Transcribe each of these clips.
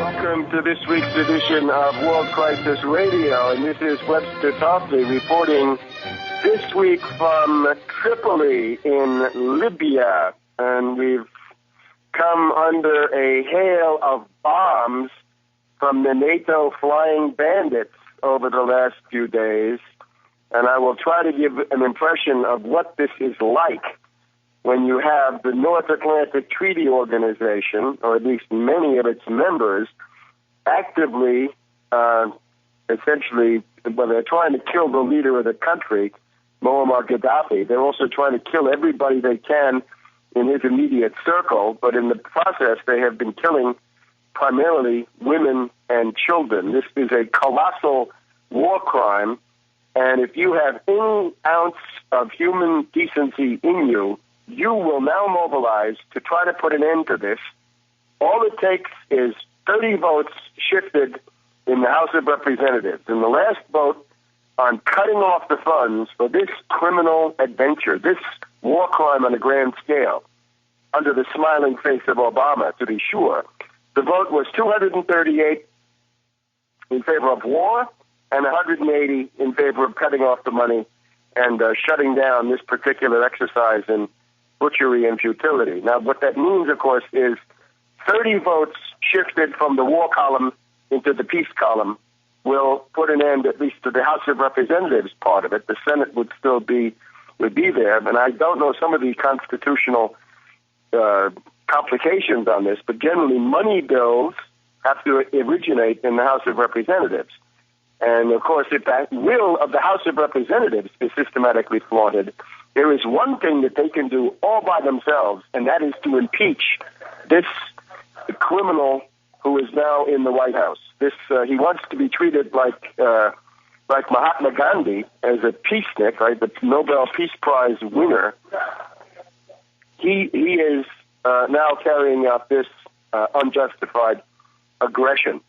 welcome to this week's edition of World Crisis Radio, and this is Webster Tarpley reporting this week from Tripoli in Libya, and we've come under a hail of bombs from the NATO flying bandits over the last few days, and I will try to give an impression of what this is like when you have the North Atlantic Treaty Organization, or at least many of its members, actively, essentially, well, they're trying to kill the leader of the country, Muammar Gaddafi. They're also trying to kill everybody they can in his immediate circle, but in the process, they have been killing primarily women and children. This is a colossal war crime, and if you have any ounce of human decency in you, you will now mobilize to try to put an end to this. All it takes is 30 votes shifted in the House of Representatives. And the last vote on cutting off the funds for this criminal adventure, this war crime on a grand scale, under the smiling face of Obama, to be sure, the vote was 238 in favor of war and 180 in favor of cutting off the money and shutting down this particular exercise in butchery and futility. Now, what that means, of course, is 30 votes shifted from the war column into the peace column will put an end, at least to the House of Representatives part of it. The Senate would still be there, and I don't know some of the constitutional complications on this, but generally money bills have to originate in the House of Representatives. And, of course, if that will of the House of Representatives is systematically flaunted, there is one thing that they can do all by themselves, and that is to impeach this criminal who is now in the White House. He wants to be treated like Mahatma Gandhi as a peacenik, right? The Nobel Peace Prize winner. He is now carrying out this unjustified aggression.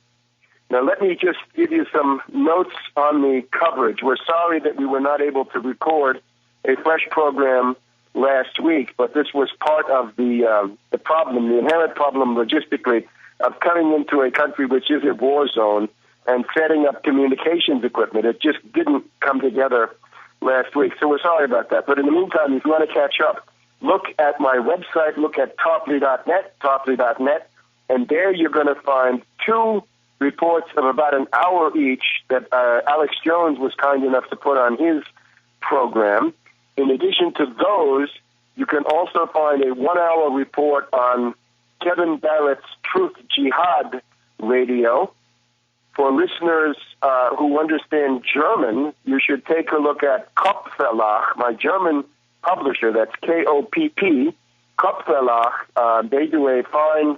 Now, let me just give you some notes on the coverage. We're sorry that we were not able to record a fresh program last week, but this was part of the problem, the inherent problem logistically of coming into a country which is a war zone and setting up communications equipment. It just didn't come together last week, so we're sorry about that. But in the meantime, if you want to catch up, look at my website, look at tarpley.net, and there you're going to find two reports of about an hour each that Alex Jones was kind enough to put on his program. In addition to those, you can also find a 1-hour report on Kevin Barrett's Truth Jihad radio. For listeners who understand German, you should take a look at Kopfverlag, my German publisher, that's K-O-P-P, Kopfverlag. They do a fine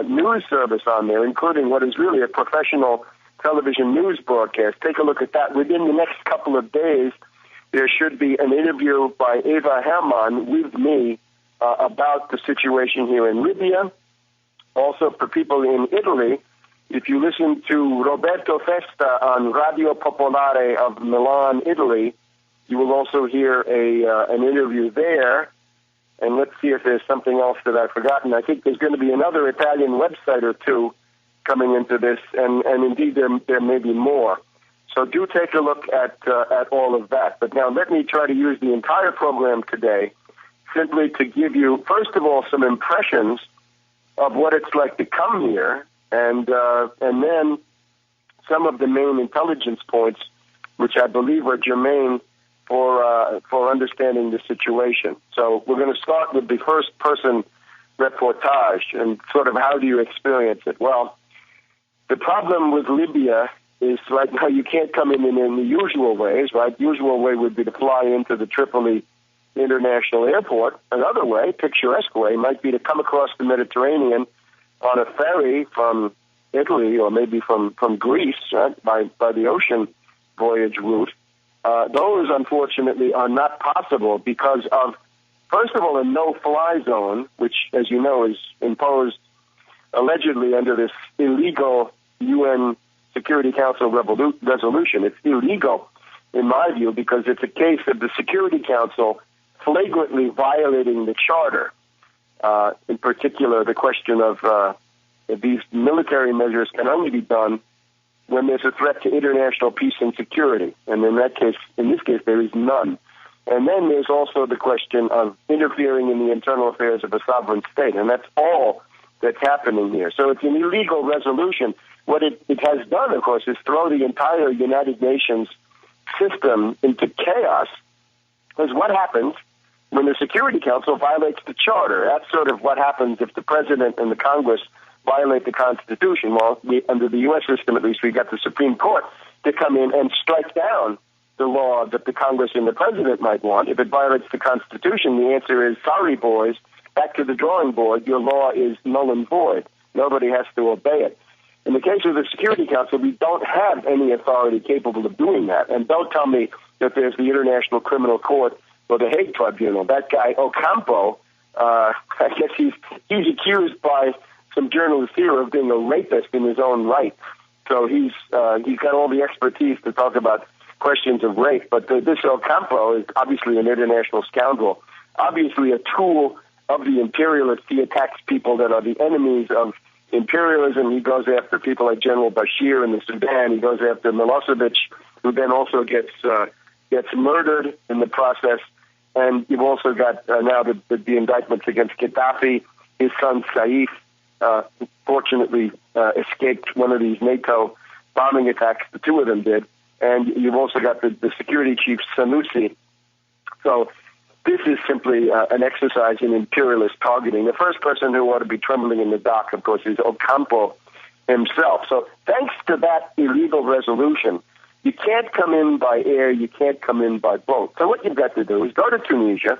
news service on there, including what is really a professional television news broadcast. Take a look at that. Within the next couple of days, there should be an interview by Eva Hermann with me about the situation here in Libya. Also, for people in Italy, if you listen to Roberto Festa on Radio Popolare of Milan, Italy, you will also hear an interview there. And let's see if there's something else that I've forgotten. I think there's going to be another Italian website or two coming into this, and indeed there may be more. So do take a look at all of that. But now let me try to use the entire program today simply to give you, first of all, some impressions of what it's like to come here, and then some of the main intelligence points, which I believe are germane for understanding the situation. So we're going to start with the first-person reportage and sort of how do you experience it. Well, the problem with Libya is right now you can't come in the usual ways, right? The usual way would be to fly into the Tripoli International Airport. Another way, picturesque way, might be to come across the Mediterranean on a ferry from Italy or maybe from Greece, right, by the ocean voyage route. Those, unfortunately, are not possible because of, first of all, a no-fly zone, which, as you know, is imposed allegedly under this illegal UN Security Council resolution. It's illegal, in my view, because it's a case of the Security Council flagrantly violating the Charter. In particular, the question of that these military measures can only be done when there's a threat to international peace and security. And in this case, there is none. And then there's also the question of interfering in the internal affairs of a sovereign state, and that's all that's happening here. So it's an illegal resolution. What it has done, of course, is throw the entire United Nations system into chaos, because what happens when the Security Council violates the Charter? That's sort of what happens if the President and the Congress violate the Constitution. Well, under the U.S. system, at least, we got the Supreme Court to come in and strike down the law that the Congress and the President might want. If it violates the Constitution, the answer is, sorry, boys, back to the drawing board. Your law is null and void. Nobody has to obey it. In the case of the Security Council, we don't have any authority capable of doing that. And don't tell me that there's the International Criminal Court or the Hague Tribunal. That guy, Ocampo, I guess he's accused by some journalists here of being a rapist in his own right. So he's got all the expertise to talk about questions of rape. But this Ocampo is obviously an international scoundrel, obviously a tool of the imperialists. He attacks people that are the enemies of imperialism. He goes after people like General Bashir in the Sudan. He goes after Milosevic, who then also gets murdered in the process. And you've also got now the indictments against Gaddafi. His son Saif fortunately escaped one of these NATO bombing attacks. The two of them did. And you've also got the security chief Sanusi. So this is simply an exercise in imperialist targeting. The first person who ought to be trembling in the dock, of course, is Ocampo himself. So thanks to that illegal resolution, you can't come in by air, you can't come in by boat. So what you've got to do is go to Tunisia,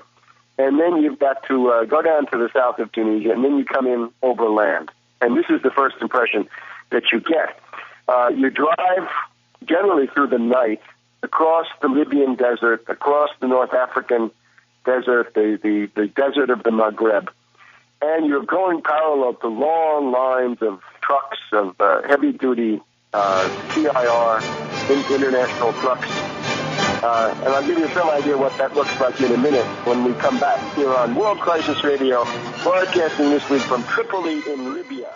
and then you've got to go down to the south of Tunisia, and then you come in over land. And this is the first impression that you get. You drive generally through the night across the Libyan desert, across the North African desert, the desert of the Maghreb, and you're going parallel to long lines of trucks, of heavy-duty CIR, international trucks. And I'll give you some idea what that looks like in a minute when we come back here on World Crisis Radio, broadcasting this week from Tripoli in Libya.